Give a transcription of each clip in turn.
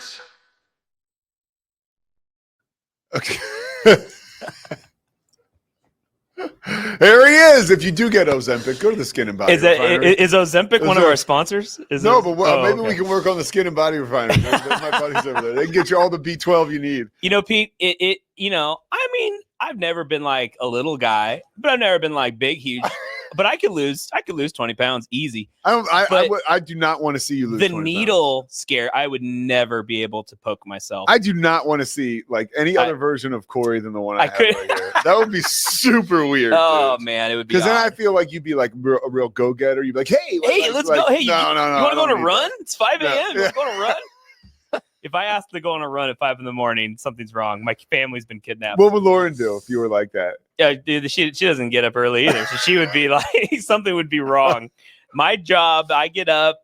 starts. Okay. There he is. If you do get Ozempic, go to the Skin and Body Refinery. Is Ozempic one of our sponsors? Maybe we can work on the Skin and Body Refinery. My buddies over there. They can get you all the B12 you need. Pete, I've never been like a little guy, but I've never been like big, huge. But I could lose 20 pounds easy. I do not want to see you lose. The needle scare, I would never be able to poke myself. I do not want to see like any other version of Cory than the one I have right here. That would be super weird. Oh man, it would be. Because then I feel like you'd be like a real go getter. You'd be like, hey, let's go. Hey, you want to go on a run? That. It's 5 a.m. You want to go on a run? If I asked to go on a run at 5 a.m, something's wrong. My family's been kidnapped. What would Lauren do if you were like that? Yeah, dude, she doesn't get up early either. So she would be like, something would be wrong. My job, I get up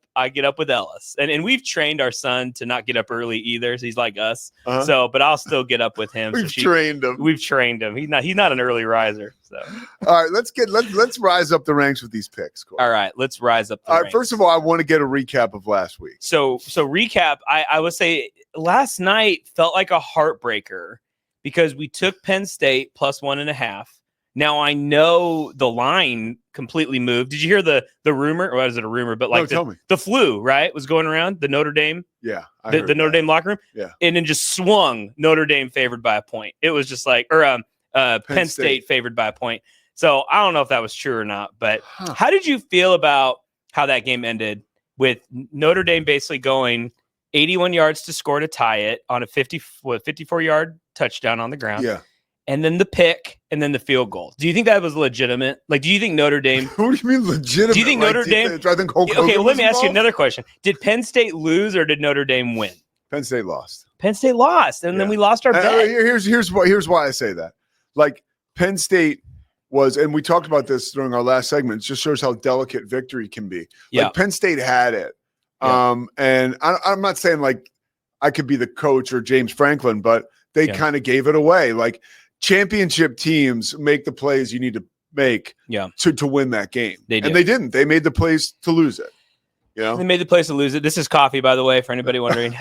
with Ellis. And we've trained our son to not get up early either. So he's like us. Uh-huh. So, but I'll still get up with him. We've trained him. He's not an early riser. So all right, let's rise up the ranks with these picks. Cory. All right, let's rise up the ranks. First of all, I want to get a recap of last week. So recap, I would say last night felt like a heartbreaker because we took Penn State plus 1.5. Now I know the line completely moved. Did you hear the rumor? Or was it a rumor? But like the flu, right? Was going around the Notre Dame. Yeah. The Notre Dame locker room. Yeah. And then just swung Notre Dame favored by a point. It was just like, Penn State favored by a point. So I don't know if that was true or not, but how did you feel about how that game ended with Notre Dame basically going 81 yards to score to tie it on a 54-yard touchdown on the ground? Yeah. And then the pick, and then the field goal. Do you think that was legitimate? Like, do you think Notre Dame? What do you mean legitimate? Do you think Notre Dame? I think okay, let me ask you another question. Did Penn State lose or did Notre Dame win? Penn State lost. Penn State lost, and then we lost our bet. Here's why I say that. Like Penn State was, and we talked about this during our last segment. It just shows how delicate victory can be. Yeah. Like Penn State had it. Yeah. And I'm not saying like I could be the coach or James Franklin, but they kind of gave it away. Like championship teams make the plays you need to make to win that game. And they didn't. They made the plays to lose it. You know? They made the plays to lose it. This is coffee, by the way, for anybody wondering.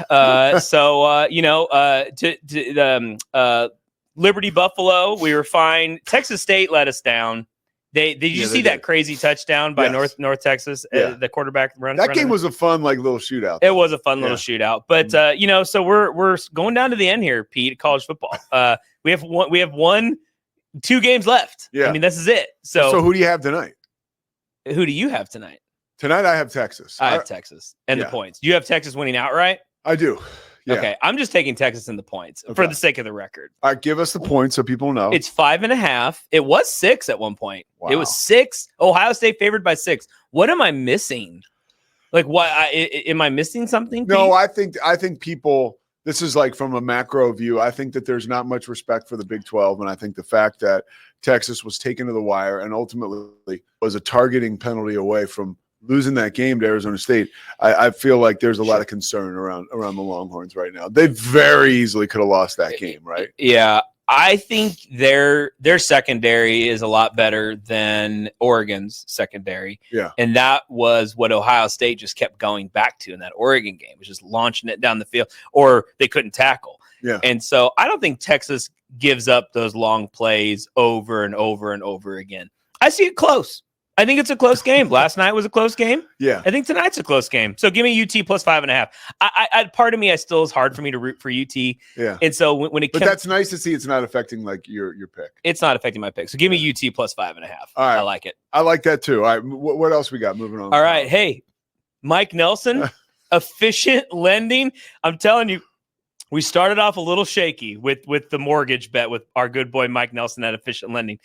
Liberty Buffalo, we were fine. Texas State let us down. Did you see that crazy touchdown by North Texas? The quarterback run. That game was a fun little shootout. It was a fun little shootout. But so we're going down to the end here, Pete. College football. We have 2 games left. Yeah. I mean, this is it. So who do you have tonight? Who do you have tonight? Tonight I have Texas. I have Texas and the points. You have Texas winning outright? I do. Yeah. Okay, I'm just taking Texas in the points for the sake of the record. All right, give us the points so people know. It's 5.5. It was 6 at one point. Wow. It was 6. Ohio State favored by 6. What am I missing? Like, what? Am I missing something? No, Pete? I think people. This is like from a macro view. I think that there's not much respect for the Big 12, and I think the fact that Texas was taken to the wire and ultimately was a targeting penalty away from losing that game to Arizona State, I feel like there's a lot of concern around the Longhorns right now. They very easily could have lost that game, right? Yeah, I think their secondary is a lot better than Oregon's secondary. Yeah, and that was what Ohio State just kept going back to in that Oregon game, was just launching it down the field, or they couldn't tackle. Yeah, and so I don't think Texas gives up those long plays over and over and over again. I see it close. I think it's a close game. Last night was a close game. Yeah. I think tonight's a close game. So give me UT plus 5.5. I part of me, I still is hard for me to root for UT. Yeah. And so when it comes, that's nice to see it's not affecting like your pick. It's not affecting my pick. So give me UT plus 5.5. All right. I like it. I like that too. All right. What else we got moving on? All right. Hey, Mike Nelson, efficient lending. I'm telling you, we started off a little shaky with the mortgage bet with our good boy Mike Nelson at efficient lending.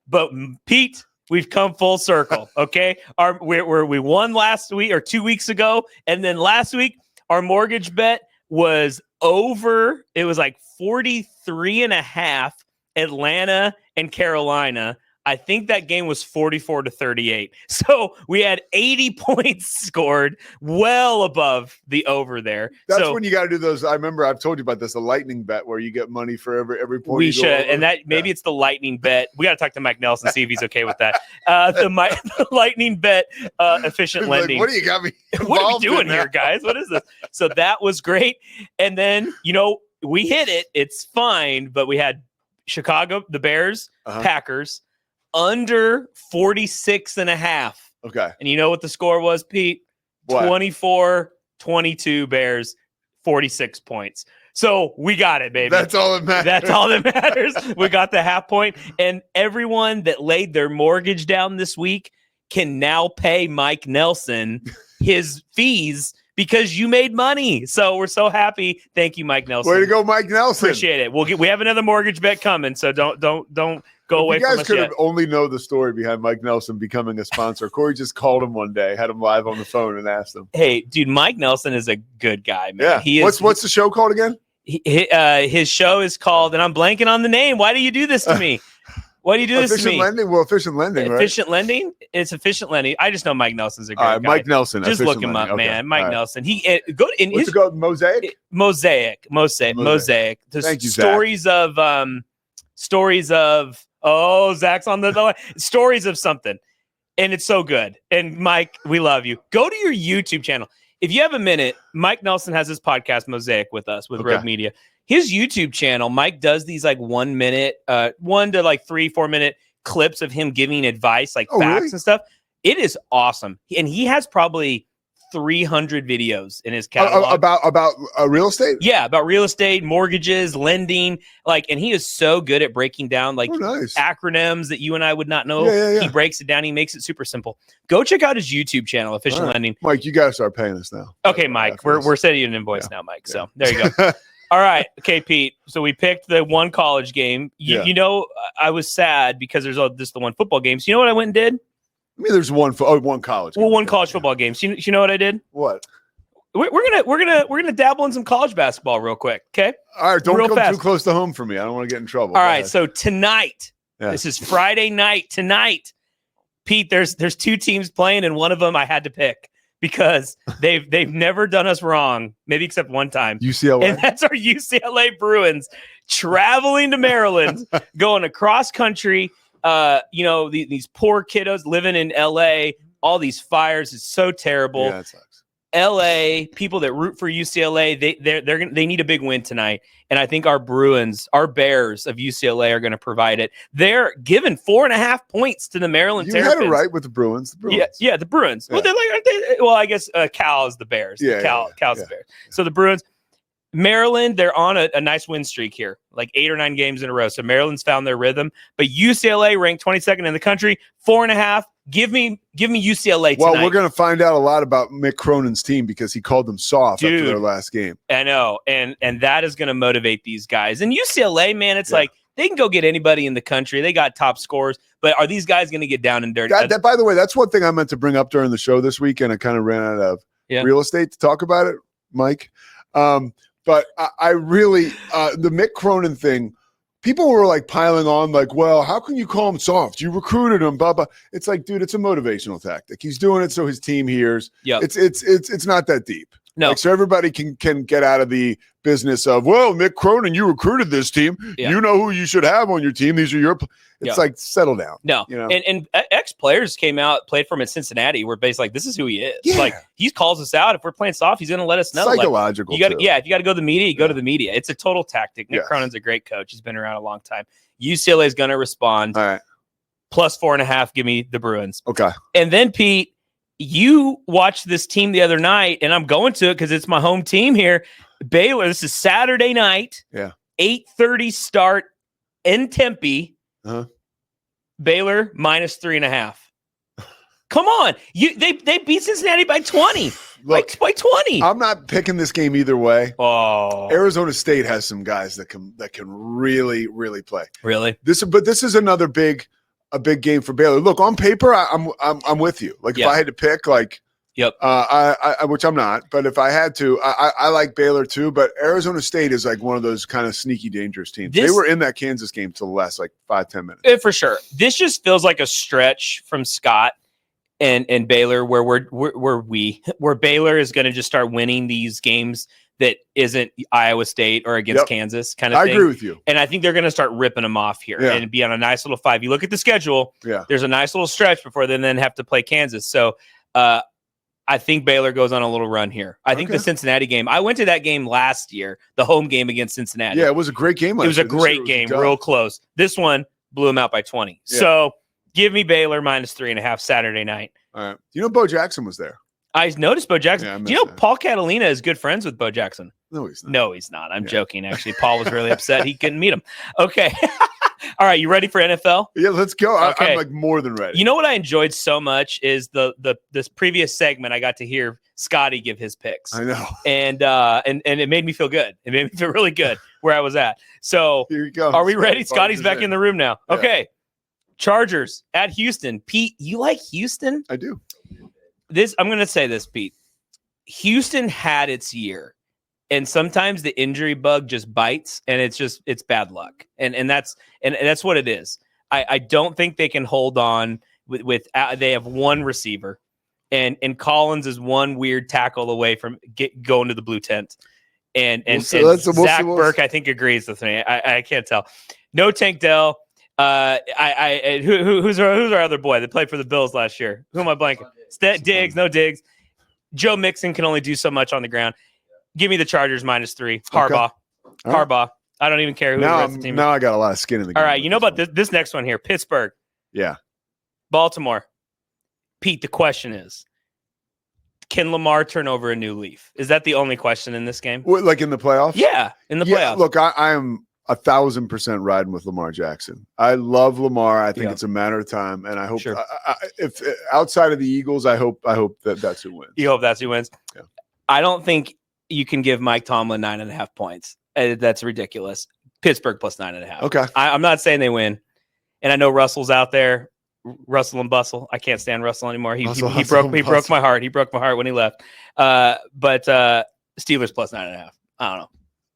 But Pete, we've come full circle, okay? We won last week or 2 weeks ago, and then last week our mortgage bet was over. It was like 43.5 Atlanta and Carolina. I think that game was 44-38. So we had 80 points scored, well above the over there. That's so when you got to do those. I remember I've told you about this, a lightning bet where you get money for every point. We you go should, over. and that maybe it's the lightning bet. We got to talk to Mike Nelson, see if he's okay with that. The lightning bet, efficient Like, lending. what do you got me? What are we involved doing in here, now? guys? What is this? So that was great. And then, we hit it. It's fine, but we had Chicago, the Bears, Packers, under 46.5. Okay. And you know what the score was, Pete? What? 24-22 Bears, 46 points. So we got it, baby. That's all that matters. That's all that matters. We got the half point. And everyone that laid their mortgage down this week can now pay Mike Nelson his fees because you made money. So we're so happy. Thank you, Mike Nelson. Way to go, Mike Nelson. Appreciate it. We have another mortgage bet coming. So don't go away You from guys us could yet. have only know the story behind Mike Nelson becoming a sponsor. Cory just called him one day, had him live on the phone, and asked him. Hey, dude, Mike Nelson is a good guy, man. Yeah. He is. What's the show called again? His show is called, and I'm blanking on the name. Why do you do this to me? Why do you do this to Efficient me? lending. Well, efficient lending, right? Efficient lending? It's efficient lending. I just know Mike Nelson's a great All right, guy. Mike Nelson. Just efficient look him lending. up, Okay. man. Mike All right. Nelson. He go in What's his it called? Mosaic. Mosaic. The Thank you, Zach. stories of Zach's on the line. Stories of something, and it's so good. And Mike, we love you. Go to your YouTube channel if you have a minute. Mike Nelson has his podcast Mosaic with us with Rogue Media. His YouTube channel, Mike does these like 1 minute, 1 to like 3-4 minute clips of him giving advice, like facts really? and stuff. It is awesome, and he has probably 300 videos in his catalog About real estate. yeah, about real estate, mortgages, lending, and he is so good at breaking down Nice. acronyms that you and I would not know. Yeah. He breaks it down. He makes it super simple. Go check out his YouTube channel, Efficient All right. Lending. Mike, you got to start paying us now. Okay, Mike, After we're this. sending you an invoice now, Mike. So there you go. All right. Okay, Pete. So we picked the one college game. I was sad because there's just the one football game. So you know what I went and did? I mean, there's one college. Well, game. one college football game. So you know what I did? What? We're gonna dabble in some college basketball real quick. Okay. All right, don't Real come fast. too close to home for me. I don't want to get in trouble. All Go right. ahead. So tonight, this is Friday night. Tonight, Pete, there's two teams playing, and one of them I had to pick because they've never done us wrong, maybe except one time. UCLA. And that's our UCLA Bruins traveling to Maryland, going across country. These poor kiddos living in LA, all these fires. It's so terrible. Yeah, that sucks. LA people that root for UCLA, they need a big win tonight, and I think our Bears of UCLA are going to provide it. They're giving 4.5 points to the Maryland You Terrapins. had it right with the Bruins. Yeah, the Bruins. Yeah. Well, they're aren't they? Well, I guess Cal is the Bears. Cal's the Bears. So the Bruins. Maryland, they're on a nice win streak here, like 8 or 9 games in a row. So Maryland's found their rhythm. But UCLA ranked 22nd in the country, 4.5. Give me UCLA tonight. Well, we're going to find out a lot about Mick Cronin's team because he called them soft after their last game. I know, and that is going to motivate these guys. And UCLA, man, it's like they can go get anybody in the country. They got top scorers, but are these guys going to get down and dirty? That, by the way, that's one thing I meant to bring up during the show this week, and I kind of ran out of real estate to talk about it, Mike. But I really, the Mick Cronin thing, people were like piling on, like, well, how can you call him soft? You recruited him, blah, blah. It's like, dude, it's a motivational tactic. He's doing it so his team hears. Yeah, it's not that deep. No. Like, so everybody can get out of the business of, well, Mick Cronin, you recruited this team. Yeah. You know who you should have on your team. These are your. It's like, settle down. No, you know? and ex-players came out, played for him at Cincinnati. We're basically like, this is who he is. Yeah. Like, he calls us out. If we're playing soft, he's going to let us know. Psychological. Like, you got, too. if you got to go to the media, you go to the media. It's a total tactic. Mick Cronin's a great coach. He's been around a long time. UCLA is going to respond. All right. Plus 4.5. Give me the Bruins. Okay. And then Pete, you watched this team the other night, and I'm going to it because it's my home team here. Baylor. This is Saturday night. Yeah. 8:30 start in Tempe. Uh-huh. Baylor minus 3.5. Come on, they beat Cincinnati by 20. Look, by 20. I'm not picking this game either way. Oh, Arizona State has some guys that can really play. really? This is another a big game for Baylor. Look, on paper, I'm with you. Like if I had to pick, like Yep. Which I'm not, but if I had to, I like Baylor too. But Arizona State is like one of those kind of sneaky, dangerous teams. They were in that Kansas game till the last like 5-10 minutes. For sure. This just feels like a stretch from Scott and Baylor, where Baylor is going to just start winning these games that isn't Iowa State or against Kansas kind of thing. I agree with you. And I think they're going to start ripping them off here and be on a nice little 5. You look at the schedule, there's a nice little stretch before they then have to play Kansas. So I think Baylor goes on a little run here. I think the Cincinnati game, I went to that game last year, the home game against Cincinnati. Yeah, it was a great game last year. It was a great game, real close. This one blew them out by 20. Yeah. So give me Baylor -3.5 Saturday night. All right. You know, Bo Jackson was there. I noticed Bo Jackson. Yeah, do you know Paul Catalina is good friends with Bo Jackson? No, he's not. No, he's not. I'm joking. Actually, Paul was really upset he couldn't meet him. Okay. All right. You ready for NFL? Yeah, let's go. Okay. I'm like more than ready. You know what I enjoyed so much is this previous segment. I got to hear Scotty give his picks. I know. And it made me feel good. It made me feel really good where I was at. So here you go. Are we ready? Scotty's back in the room now. Yeah. Okay. Chargers at Houston. Pete, you like Houston? I do. I'm going to say this, Pete. Houston had its year, and sometimes the injury bug just bites, and it's bad luck, and that's what it is. I don't think they can hold on with they have one receiver, and Collins is one weird tackle away from going to the blue tent, and Zach Burke I think agrees with me. I can't tell. No Tank Dell. Who's our other boy that played for the Bills last year? Who am I blanking? Diggs, no Diggs. Joe Mixon can only do so much on the ground. Give me the Chargers -3. Harbaugh. Okay. Harbaugh. I don't even care who the rest of the team is. Now I got a lot of skin in the game. All right, you know about this next one here. Pittsburgh. Yeah. Baltimore. Pete, the question is, can Lamar turn over a new leaf? Is that the only question in this game? What, like in the playoffs? Yeah, in the playoffs. Look, I am 1,000% riding with Lamar Jackson. I love Lamar. I think it's a matter of time, and I hope if outside of the Eagles, I hope that's who wins. You hope that's who wins. Yeah. I don't think you can give Mike Tomlin 9.5 points. That's ridiculous. Pittsburgh +9.5. Okay. I'm not saying they win, and I know Russell's out there. Russell and Bustle. I can't stand Russell anymore. He broke my heart. He broke my heart when he left. But Steelers +9.5. I don't know.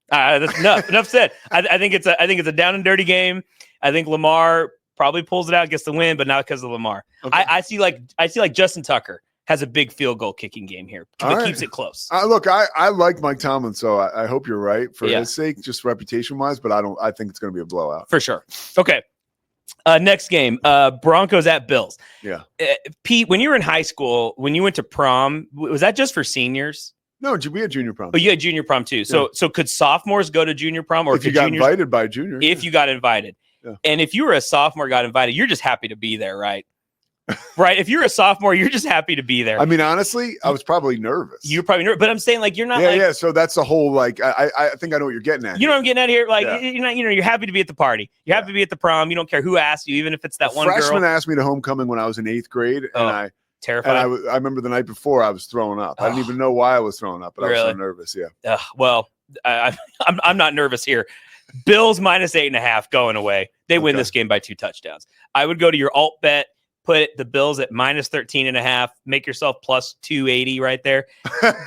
That's enough said. I think it's a down and dirty game. I think Lamar probably pulls it out, gets the win, but not because of Lamar. Okay. I see like Justin Tucker has a big field goal kicking game here that keeps it close. Look, I like Mike Tomlin, so I hope you're right for his sake, just reputation wise. But I think it's going to be a blowout for sure. Okay. Next game, Broncos at Bills. Yeah. Pete, when you were in high school, when you went to prom, was that just for seniors? No, we had junior prom. Oh, you had junior prom too. So could sophomores go to junior prom, or if you got invited by juniors? If you got invited, and if you were a sophomore, got invited, you're just happy to be there, right? Right. If you're a sophomore, you're just happy to be there. I mean, honestly, I was probably nervous. You're probably nervous, but I'm saying like you're not. Yeah. So that's the whole like. I think I know what you're getting at. You know what I'm getting at here? Like you're not. You're happy to be at the party. You're happy to be at the prom. You don't care who asked you, even if it's that one freshman girl. asked me to homecoming when I was in 8th grade, and terrified. And I remember the night before I was throwing up. I didn't even know why I was throwing up, but I was so nervous. Yeah. Well, I'm not nervous here. Bills -8.5 going away. They win this game by 2 touchdowns. I would go to your alt bet. Put the Bills at -13.5. Make yourself +280 right there,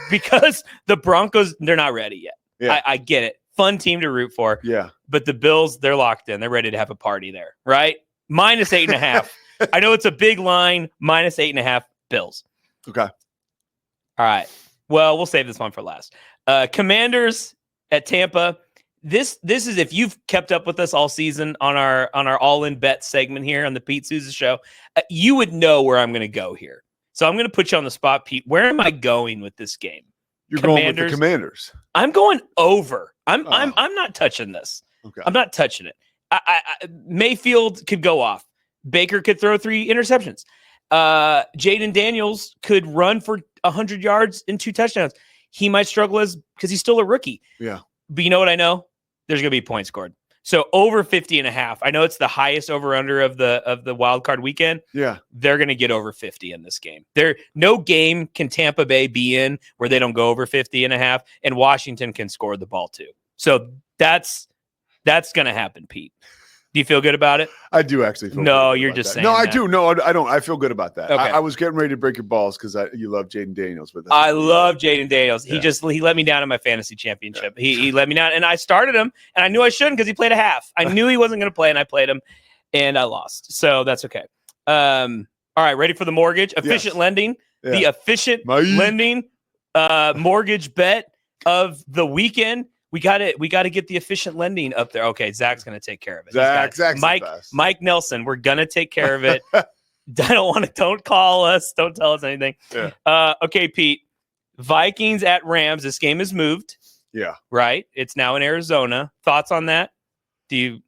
because the Broncos, they're not ready yet. Yeah. I get it. Fun team to root for. Yeah. But the Bills, they're locked in. They're ready to have a party there, right? -8.5. I know it's a big line. -8.5 Bills. Okay. All right. Well, we'll save this one for last. Commanders at Tampa. This is, if you've kept up with us all season on our all-in bet segment here on the Pete Souza Show, you would know where I'm going to go here. So I'm going to put you on the spot, Pete. Where am I going with this game? You're going with the Commanders. I'm going over. I'm not touching this. Okay. I'm not touching it. Mayfield could go off. Baker could throw 3 interceptions. Jaden Daniels could run for 100 yards and 2 touchdowns. He might struggle because he's still a rookie. Yeah. But you know what I know? There's going to be points scored. So over 50.5. I know it's the highest over/under of the wild card weekend. Yeah. They're going to get over 50 in this game. No game can Tampa Bay be in where they don't go over 50.5, and Washington can score the ball too. So that's going to happen, Pete. Do you feel good about it? I do actually feel No, good you're about just that. saying No, I that. do. No, I don't. I feel good about that. Okay. I was getting ready to break your balls because you love Jaden Daniels. But I love Jaden Daniels. Yeah. He let me down in my fantasy championship. He let me down, and I started him, and I knew I shouldn't because he played a half. I knew he wasn't going to play, and I played him, and I lost. So that's okay. All right, ready for the mortgage? Efficient lending. Yeah. The efficient lending mortgage bet of the weekend. We got to get the efficient lending up there. Okay, Zach's going to take care of it. Zach's the best. Mike Nelson, we're going to take care of it. Don't call us. Don't tell us anything. Yeah. Okay, Pete. Vikings at Rams. This game is moved. Yeah. Right? It's now in Arizona. Thoughts on that? Do you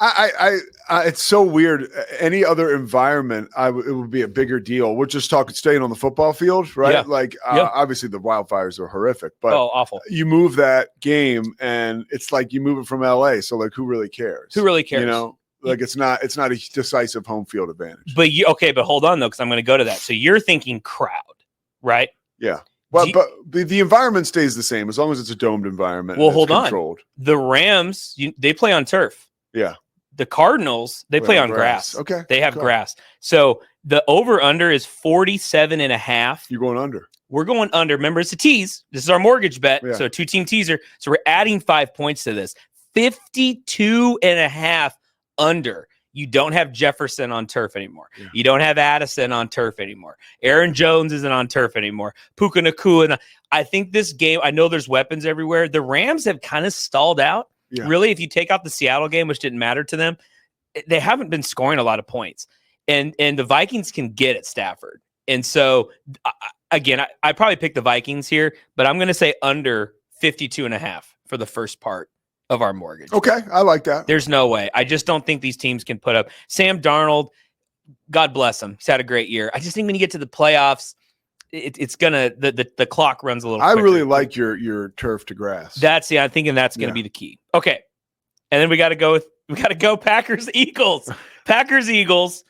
it's so weird. Any other environment, it would be a bigger deal. We're just talking staying on the football field, right? Yeah. Like, obviously the wildfires are horrific, but awful. You move that game, and it's like you move it from LA. So, like, who really cares? Who really cares? You know, like it's not a decisive home field advantage. But but hold on though, because I'm going to go to that. So you're thinking crowd, right? Yeah. Well, but the environment stays the same as long as it's a domed environment. Well, hold controlled. on. The Rams, they play on turf. Yeah. The Cardinals, they play on grass. Okay. They have grass. So the over-under is 47.5. You're going under. We're going under. Remember, it's a tease. This is our mortgage bet. Yeah. So 2-team teaser. So we're adding 5 points to this. 52.5 under. You don't have Jefferson on turf anymore. Yeah. You don't have Addison on turf anymore. Aaron Jones isn't on turf anymore. Puka Nacua. I think this game, I know there's weapons everywhere. The Rams have kind of stalled out. Yeah. Really, if you take out the Seattle game, which didn't matter to them, they haven't been scoring a lot of points. And the Vikings can get at Stafford. And so, again, I probably picked the Vikings here, but I'm going to say under 52.5 for the first part of our mortgage. Okay, I like that. There's no way. I just don't think these teams can put up. Sam Darnold, God bless him. He's had a great year. I just think when you get to the playoffs, it's gonna the clock runs a little quicker. I really like your turf to grass. I'm thinking that's gonna be the key. Okay. And then we gotta go Packers Eagles. Packers Eagles.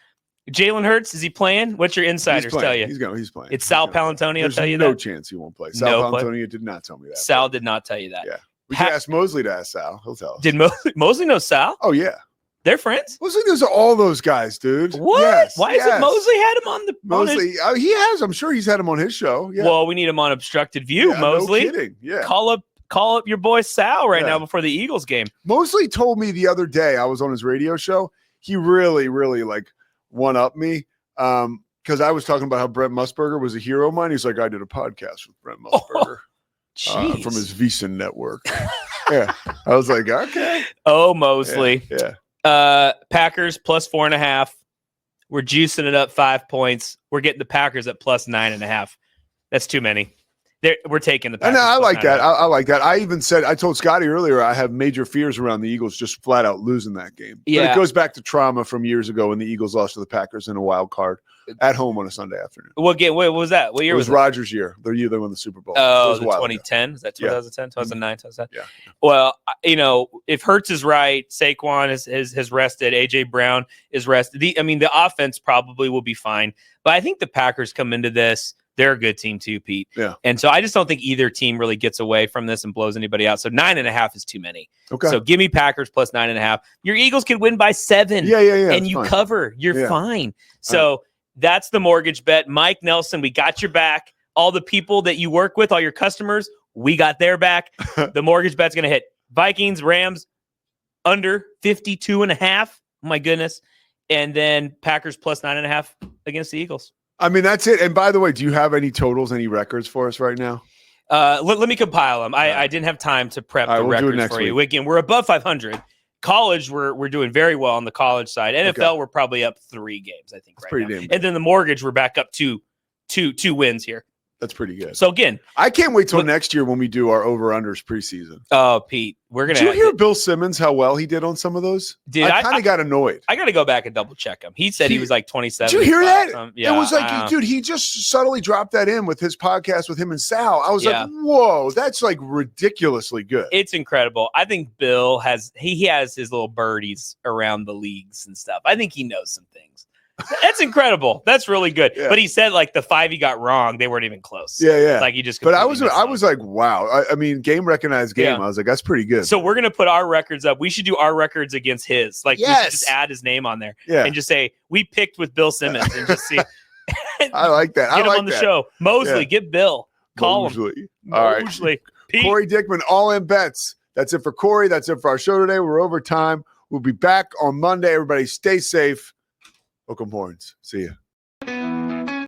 Jalen Hurts, is he playing? What's your insiders tell you? He's playing. It's Sal Palantonio. There's tell you no that? chance he won't play. Sal Palantonio did not tell me that. Sal did not tell you that. Yeah. We can ask Mosley to ask Sal. He'll tell us. Did Mosley know Sal? Oh, yeah. They're friends? Mosley knows all those guys, dude. What? Yes, Why is it Mosley had him on the Mosley? He has. I'm sure he's had him on his show. Yeah. Well, we need him on Obstructed View, Mosley. No kidding. Yeah. Call up your boy Sal now before the Eagles game. Mosley told me the other day, I was on his radio show. He really, really like one-upped me. Because I was talking about how Brent Musburger was a hero of mine. He's like, I did a podcast with Brent Musburger from his VSiN network. Yeah. I was like, okay. Oh, Mosley. Yeah. Packers plus 4.5. We're juicing it up 5 points. We're getting the Packers at plus 9.5. That's too many. We're taking the Packers. I like that. I like that. I told Scotty earlier, I have major fears around the Eagles just flat out losing that game. Yeah. But it goes back to trauma from years ago when the Eagles lost to the Packers in a wild card at home on a Sunday afternoon. What was that? What year was it? Rodgers' year. The year they won the Super Bowl. Oh, 2010? Is that 2010, 2009, 2010? Yeah. Well, if Hurts is right, Saquon has rested, A.J. Brown is rested. The offense probably will be fine. But I think the Packers come into this, they're a good team too, Pete. Yeah. And so I just don't think either team really gets away from this and blows anybody out. So 9.5 is too many. Okay. So give me Packers plus 9.5. Your Eagles can win by 7. Yeah. And you cover. You're fine. So that's the mortgage bet. Mike Nelson, we got your back. All the people that you work with, all your customers, we got their back. The mortgage bet's going to hit Vikings, Rams, under 52.5. Oh, my goodness. And then Packers plus 9.5 against the Eagles. That's it. And by the way, do you have any totals, any records for us right now? Let me compile them. I didn't have time to prep the records for you. Again, we're above 500. College, we're doing very well on the college side. NFL, we're probably up 3 games, I think. That's pretty damn good. And then the mortgage, we're back up to two wins here. That's pretty good. So again, I can't wait till next year when we do our over-unders preseason. Oh, Pete, we're gonna. Did you hear Bill Simmons how well he did on some of those? Dude, I kind of got annoyed. I got to go back and double check him. He said he was like 27. Did you hear that? Yeah, it was like, dude, he just subtly dropped that in with his podcast with him and Sal. I was like, whoa, that's like ridiculously good. It's incredible. I think Bill has his little birdies around the leagues and stuff. I think he knows some things. That's incredible. That's really good. Yeah. But he said like the 5 he got wrong, they weren't even close. Yeah. Like he just. But I completely missed was them. like, wow. I mean, game recognized game. Yeah. I was like, that's pretty good. So we're gonna put our records up. We should do our records against his. Like we should just add his name on there Yeah. and just say we picked with Bill Simmons and just see. I like that. Get I him like on the that. show. Mosley, Yeah. get Bill. Call him. Mosley. All right. Mosley. Pete. Cory Dickman, all in bets. That's it for Cory. That's it for our show today. We're over time. We'll be back on Monday. Everybody stay safe. Hook 'em horns. See ya.